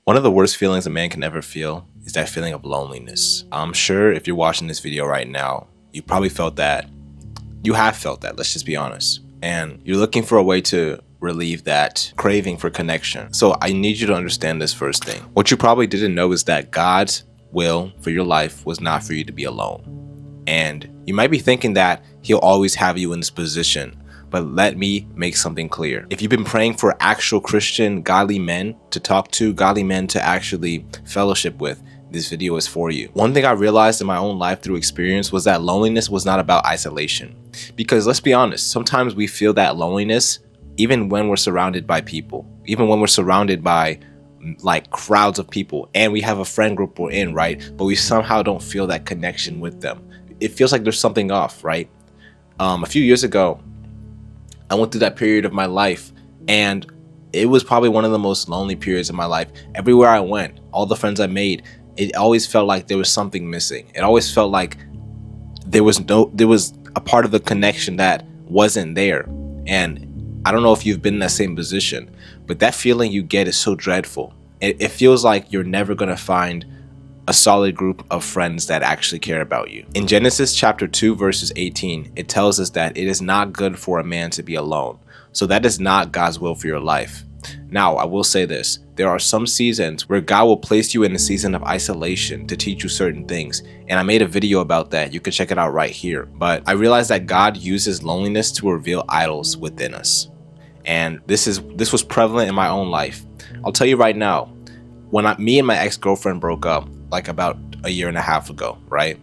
One of the worst feelings a man can ever feel is that feeling of loneliness. I'm sure if you're watching this video right now, you probably felt that. You have felt that, let's just be honest. And you're looking for a way to relieve that craving for connection. So I need you to understand this first thing. What you probably didn't know is that God's will for your life was not for you to be alone. And you might be thinking that he'll always have you in this position. But let me make something clear. If you've been praying for actual Christian, godly men to talk to, godly men to actually fellowship with, this video is for you. One thing I realized in my own life through experience was that loneliness was not about isolation. Because let's be honest, sometimes we feel that loneliness even when we're surrounded by people, even when we're surrounded by like crowds of people and we have a friend group we're in, right? But we somehow don't feel that connection with them. It feels like there's something off, right? A few years ago, I went through that period of my life and it was probably one of the most lonely periods of my life. Everywhere I went, all the friends I made, it always felt like there was something missing. It always felt like there was a part of the connection that wasn't there. And I don't know if you've been in that same position, but that feeling you get is so dreadful. It feels like you're never going to find a solid group of friends that actually care about you. In Genesis chapter 2 verses 18, it tells us that it is not good for a man to be alone. So that is not God's will for your life. Now, I will say this. There are some seasons where God will place you in a season of isolation to teach you certain things. And I made a video about that. You can check it out right here. But I realized that God uses loneliness to reveal idols within us. And this was prevalent in my own life. I'll tell you right now, when me and my ex-girlfriend broke up, like about a year and a half ago, right?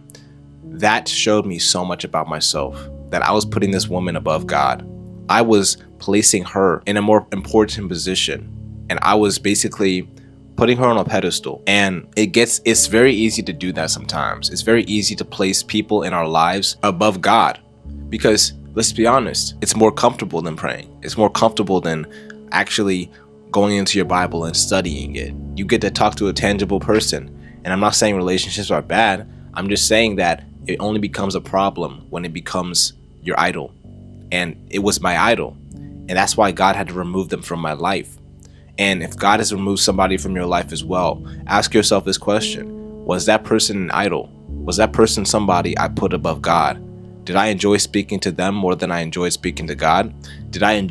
That showed me so much about myself, that I was putting this woman above God. I was placing her in a more important position, and I was basically putting her on a pedestal. And it's very easy to do that sometimes. It's very easy to place people in our lives above God, because let's be honest, it's more comfortable than praying. It's more comfortable than actually going into your Bible and studying it. You get to talk to a tangible person. And I'm not saying relationships are bad. I'm just saying that it only becomes a problem when it becomes your idol. And it was my idol. And that's why God had to remove them from my life. And if God has removed somebody from your life as well, ask yourself this question. Was that person an idol? Was that person somebody I put above God? Did I enjoy speaking to them more than I enjoyed speaking to God? Did I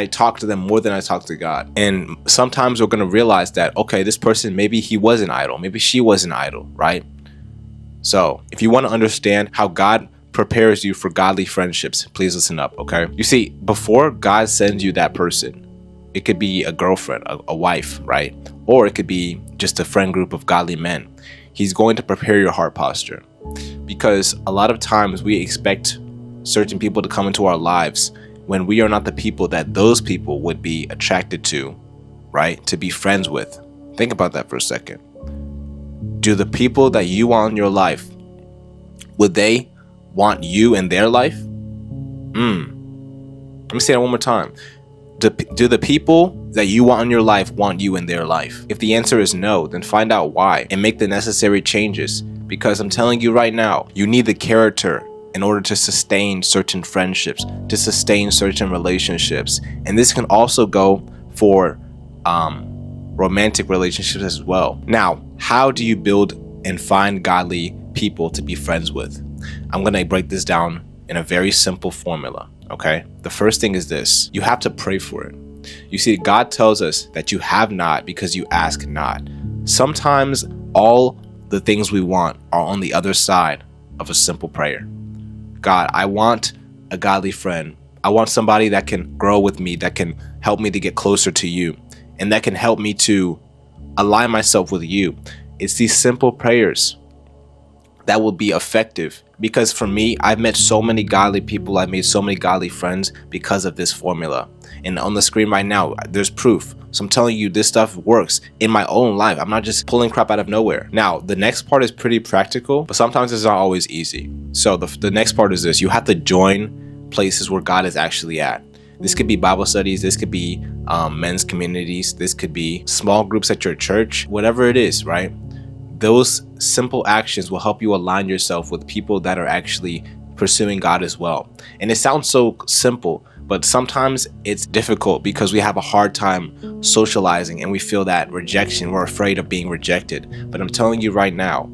talk to them more than I talked to God? And sometimes we're going to realize that, okay, this person, maybe he was an idol. Maybe she was an idol, right? So if you want to understand how God prepares you for godly friendships, please listen up, okay? You see, before God sends you that person, it could be a girlfriend, a wife, right? Or it could be just a friend group of godly men. He's going to prepare your heart posture. Because a lot of times we expect certain people to come into our lives when we are not the people that those people would be attracted to, right? To be friends with. Think about that for a second. Do the people that you want in your life, would they want you in their life? Let me say that one more time. Do the people that you want in your life want you in their life? If the answer is no, then find out why and make the necessary changes. Because I'm telling you right now, you need the character in order to sustain certain friendships, to sustain certain relationships. And this can also go for romantic relationships as well. Now, how do you build and find godly people to be friends with? I'm going to break this down in a very simple formula, okay? The first thing is this. You have to pray for it. You see, God tells us that you have not because you ask not. Sometimes all the things we want are on the other side of a simple prayer. God, I want a godly friend. I want somebody that can grow with me, that can help me to get closer to you, and that can help me to align myself with you. It's these simple prayers that will be effective. Because for me, I've met so many godly people. I've made so many godly friends because of this formula. And on the screen right now, there's proof. So I'm telling you, this stuff works in my own life. I'm not just pulling crap out of nowhere. Now, the next part is pretty practical, but sometimes it's not always easy. So the next part is this. You have to join places where God is actually at. This could be Bible studies. This could be men's communities. This could be small groups at your church, whatever it is, right? Those simple actions will help you align yourself with people that are actually pursuing God as well. And it sounds so simple, but sometimes it's difficult because we have a hard time socializing and we feel that rejection. We're afraid of being rejected. But I'm telling you right now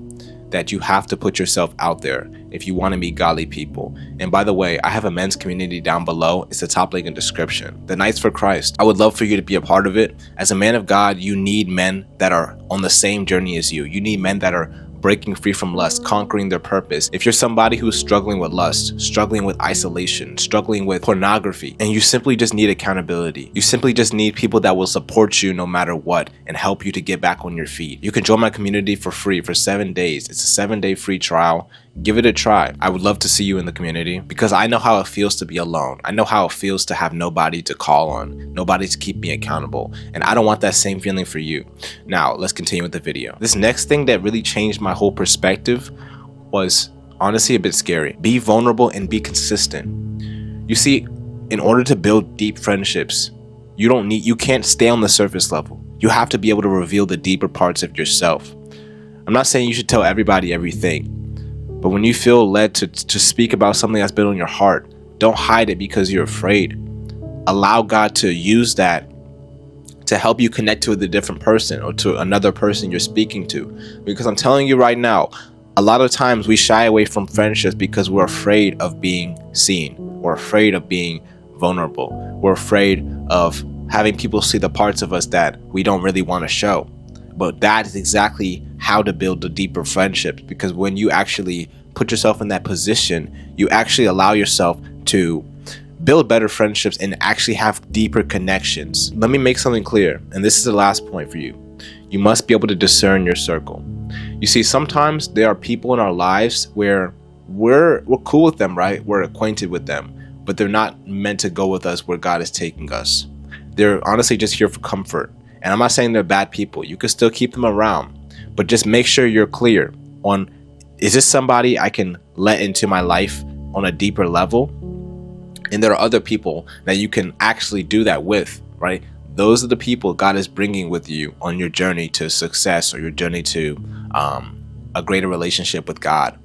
that you have to put yourself out there if you want to meet godly people. And by the way, I have a men's community down below. It's the top link in description. The Knights for Christ. I would love for you to be a part of it. As a man of God, you need men that are on the same journey as you. You need men that are breaking free from lust, conquering their purpose. If you're somebody who's struggling with lust, struggling with isolation, struggling with pornography, and you simply just need accountability, you simply just need people that will support you no matter what and help you to get back on your feet, you can join my community for free for 7 days. It's a 7-day free trial. Give it a try. I would love to see you in the community because I know how it feels to be alone. I know how it feels to have nobody to call on, nobody to keep me accountable, and I don't want that same feeling for you. Now, let's continue with the video. This next thing that really changed my whole perspective was honestly a bit scary. Be vulnerable and be consistent. You see, in order to build deep friendships, you can't stay on the surface level. You have to be able to reveal the deeper parts of yourself. I'm not saying you should tell everybody everything, but when you feel led to speak about something that's been on your heart, don't hide it because you're afraid. Allow God to use that to help you connect to a different person or to another person you're speaking to. Because I'm telling you right now, a lot of times we shy away from friendships because we're afraid of being seen. We're afraid of being vulnerable. We're afraid of having people see the parts of us that we don't really want to show. But that is exactly how to build the deeper friendships, because when you actually put yourself in that position, you actually allow yourself to build better friendships and actually have deeper connections. Let me make something clear, and this is the last point for you. You must be able to discern your circle. You see, sometimes there are people in our lives where we're cool with them, right? We're acquainted with them, but they're not meant to go with us where God is taking us. They're honestly just here for comfort. And I'm not saying they're bad people. You can still keep them around, but just make sure you're clear on, is this somebody I can let into my life on a deeper level? And there are other people that you can actually do that with, right? Those are the people God is bringing with you on your journey to success or your journey to a greater relationship with God.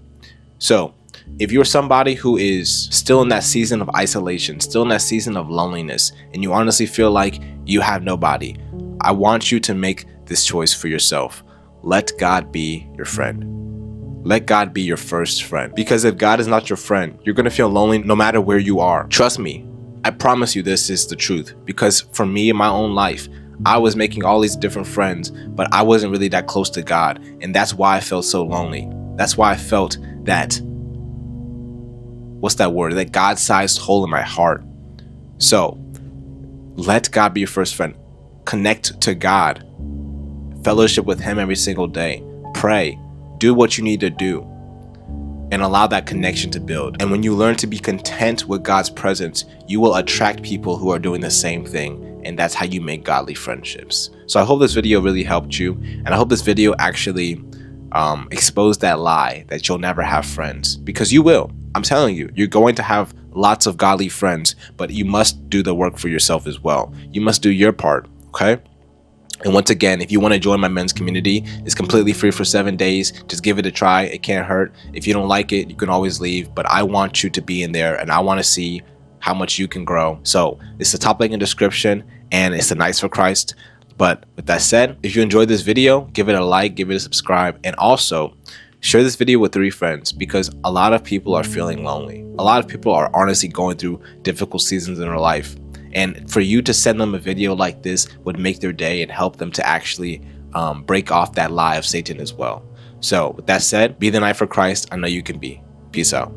So if you're somebody who is still in that season of isolation, still in that season of loneliness, and you honestly feel like you have nobody, I want you to make this choice for yourself. Let God be your friend. Let God be your first friend. Because if God is not your friend, you're going to feel lonely no matter where you are. Trust me, I promise you this is the truth. Because for me in my own life, I was making all these different friends, but I wasn't really that close to God. And that's why I felt so lonely. That's why I felt that, what's that word? That God-sized hole in my heart. So let God be your first friend. Connect to God. Fellowship with Him every single day. Pray. Do what you need to do. And allow that connection to build. And when you learn to be content with God's presence, you will attract people who are doing the same thing. And that's how you make godly friendships. So I hope this video really helped you. And I hope this video actually exposed that lie that you'll never have friends. Because you will. I'm telling you, you're going to have lots of godly friends, but you must do the work for yourself as well. You must do your part, okay? And once again, if you want to join my men's community, it's completely free for 7 days. Just give it a try. It can't hurt. If you don't like it, you can always leave. But I want you to be in there, and I want to see how much you can grow. So it's the top link in the description, and it's the Knights for Christ. But with that said, if you enjoyed this video, give it a like, give it a subscribe, and also share this video with 3 friends, because a lot of people are feeling lonely. A lot of people are honestly going through difficult seasons in their life. And for you to send them a video like this would make their day and help them to actually break off that lie of Satan as well. So with that said, be the Knight for Christ. I know you can be. Peace out.